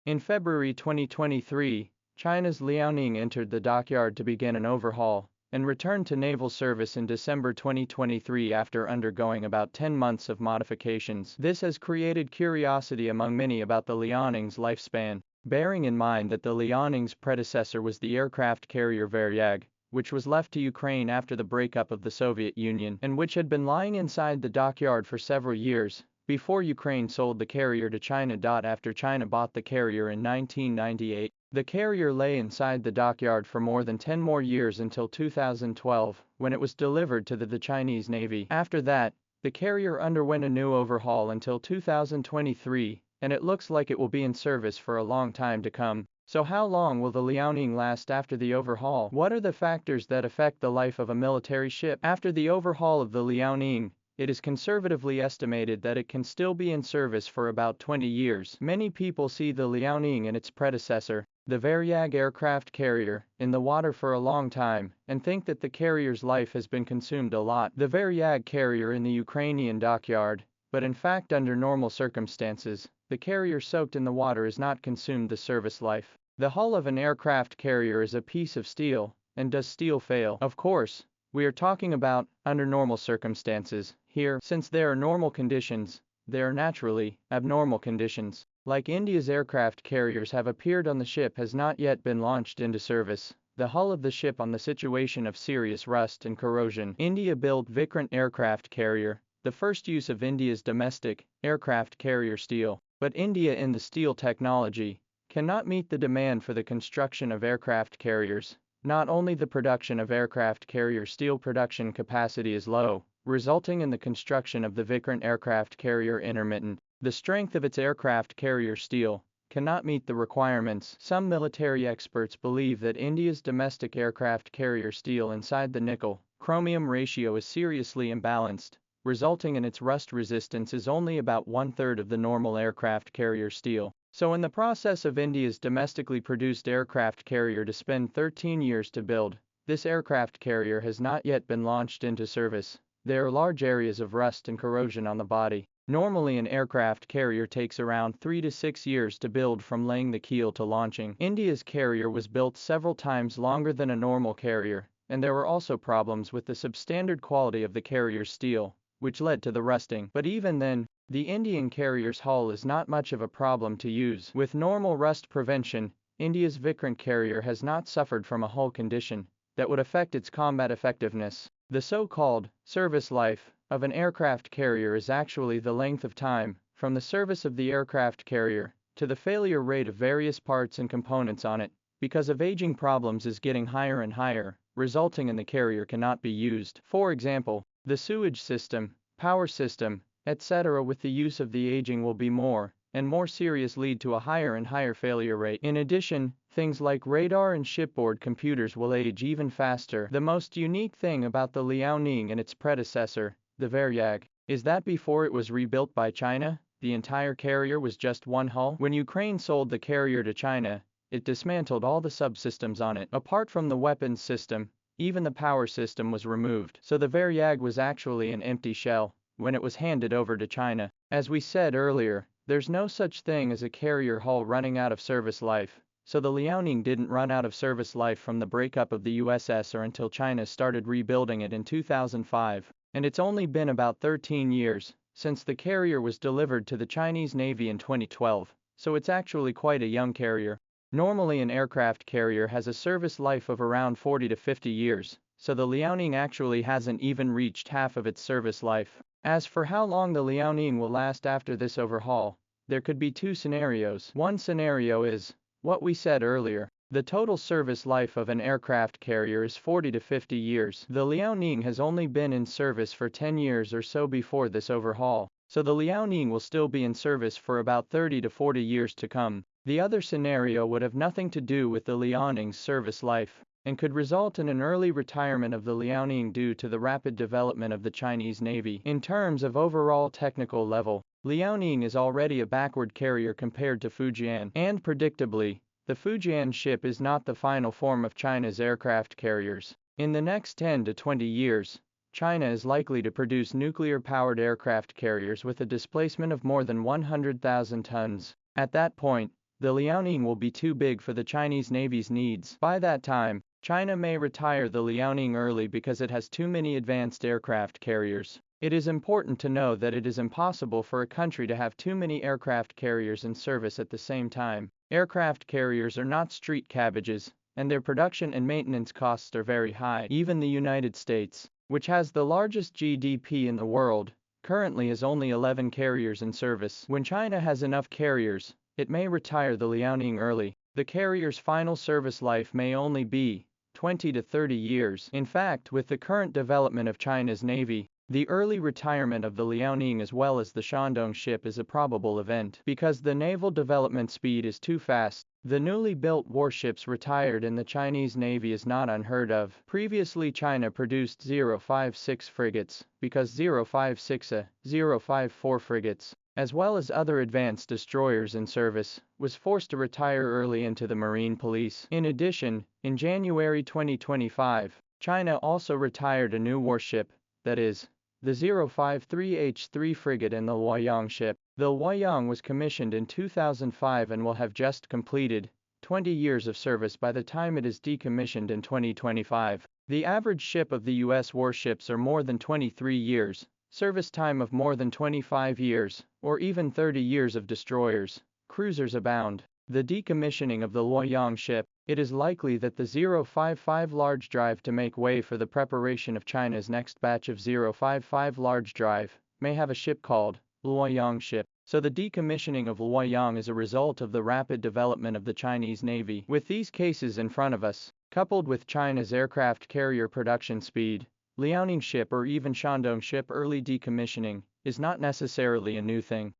In February 2023, China's Liaoning entered the dockyard to begin an overhaul, and returned to naval service in December 2023 after undergoing about 10 months of modifications. This has created curiosity among many about the Liaoning's lifespan, bearing in mind that the Liaoning's predecessor was the aircraft carrier Varyag, which was left to Ukraine after the breakup of the Soviet Union and which had been lying inside the dockyard for several years, before Ukraine sold the carrier to China.After China bought the carrier in 1998. The carrier lay inside the dockyard for more than 10 more years until 2012, when it was delivered to the Chinese Navy. After that, the carrier underwent a new overhaul until 2023, and it looks like it will be in service for a long time to come. So how long will the Liaoning last after the overhaul? What are the factors that affect the life of a military ship? After the overhaul of the Liaoning, it is conservatively estimated that it can still be in service for about 20 years. Many people see the Liaoning and its predecessor, the Varyag aircraft carrier, in the water for a long time, and think that the carrier's life has been consumed a lot. The Varyag carrier in the Ukrainian dockyard, but in fact under normal circumstances, the carrier soaked in the water is not consumed the service life. The hull of an aircraft carrier is a piece of steel, and does steel fail? Of course, we are talking about under normal circumstances. Here, since there are normal conditions, there are naturally abnormal conditions. Like India's aircraft carriers have appeared on the ship has not yet been launched into service. The hull of the ship on the situation of serious rust and corrosion. India-built Vikrant aircraft carrier, the first use of India's domestic aircraft carrier steel. But India in the steel technology cannot meet the demand for the construction of aircraft carriers. Not only the production of aircraft carrier steel production capacity is low, resulting in the construction of the Vikrant aircraft carrier intermittent. The strength of its aircraft carrier steel cannot meet the requirements. Some military experts believe that India's domestic aircraft carrier steel inside the nickel-chromium ratio is seriously imbalanced, resulting in its rust resistance is only about 1/3 of the normal aircraft carrier steel. So in the process of India's domestically produced aircraft carrier to spend 13 years to build, this aircraft carrier has not yet been launched into service. There are large areas of rust and corrosion on the body. Normally an aircraft carrier takes around 3 to 6 years to build from laying the keel to launching. India's carrier was built several times longer than a normal carrier, and there were also problems with the substandard quality of the carrier's steel, which led to the rusting. But even then, the Indian carrier's hull is not much of a problem to use. With normal rust prevention, India's Vikrant carrier has not suffered from a hull condition that would affect its combat effectiveness. The so-called service life of an aircraft carrier is actually the length of time from the service of the aircraft carrier to the failure rate of various parts and components on it, because of aging problems is getting higher and higher, resulting in the carrier cannot be used. For example, the sewage system, power system, etc. with the use of the aging will be more and more serious, lead to a higher and higher failure rate. In addition, things like radar and shipboard computers will age even faster. The most unique thing about the Liaoning and its predecessor, the Varyag, is that before it was rebuilt by China, the entire carrier was just one hull. When Ukraine sold the carrier to China, it dismantled all the subsystems on it. Apart from the weapons system, even the power system was removed. So the Varyag was actually an empty shell when it was handed over to China. As we said earlier, there's no such thing as a carrier hull running out of service life, so the Liaoning didn't run out of service life from the breakup of the USS or until China started rebuilding it in 2005, and it's only been about 13 years since the carrier was delivered to the Chinese Navy in 2012, so it's actually quite a young carrier. Normally an aircraft carrier has a service life of around 40 to 50 years, so the Liaoning actually hasn't even reached half of its service life. As for how long the Liaoning will last after this overhaul, there could be two scenarios. One scenario is what we said earlier. The total service life of an aircraft carrier is 40 to 50 years. The Liaoning has only been in service for 10 years or so before this overhaul, so the Liaoning will still be in service for about 30 to 40 years to come. The other scenario would have nothing to do with the Liaoning's service life, and could result in an early retirement of the Liaoning due to the rapid development of the Chinese Navy. In terms of overall technical level, Liaoning is already a backward carrier compared to Fujian, and predictably, the Fujian ship is not the final form of China's aircraft carriers. In the next 10 to 20 years, China is likely to produce nuclear-powered aircraft carriers with a displacement of more than 100,000 tons. At that point, the Liaoning will be too big for the Chinese Navy's needs. By that time, China may retire the Liaoning early because it has too many advanced aircraft carriers. It is important to know that it is impossible for a country to have too many aircraft carriers in service at the same time. Aircraft carriers are not street cabbages, and their production and maintenance costs are very high. Even the United States, which has the largest GDP in the world, currently has only 11 carriers in service. When China has enough carriers, it may retire the Liaoning early. The carrier's final service life may only be 20 to 30 years. In fact, with the current development of China's Navy, the early retirement of the Liaoning as well as the Shandong ship is a probable event. Because the naval development speed is too fast, the newly built warships retired in the Chinese Navy is not unheard of. Previously China produced 056 frigates, because 056A, 054 frigates, as well as other advanced destroyers in service, was forced to retire early into the Marine Police. In addition, in January 2025, China also retired a new warship, that is, the 053H3 frigate and the Luoyang ship. The Luoyang was commissioned in 2005 and will have just completed 20 years of service by the time it is decommissioned in 2025. The average ship of the U.S. warships are more than 23 years, service time of more than 25 years, or even 30 years of destroyers. Cruisers abound. The decommissioning of the Luoyang ship, it is likely that the 055 large drive to make way for the preparation of China's next batch of 055 large drive, may have a ship called Luoyang ship. So the decommissioning of Luoyang is a result of the rapid development of the Chinese Navy. With these cases in front of us, coupled with China's aircraft carrier production speed, Liaoning ship or even Shandong ship early decommissioning is not necessarily a new thing.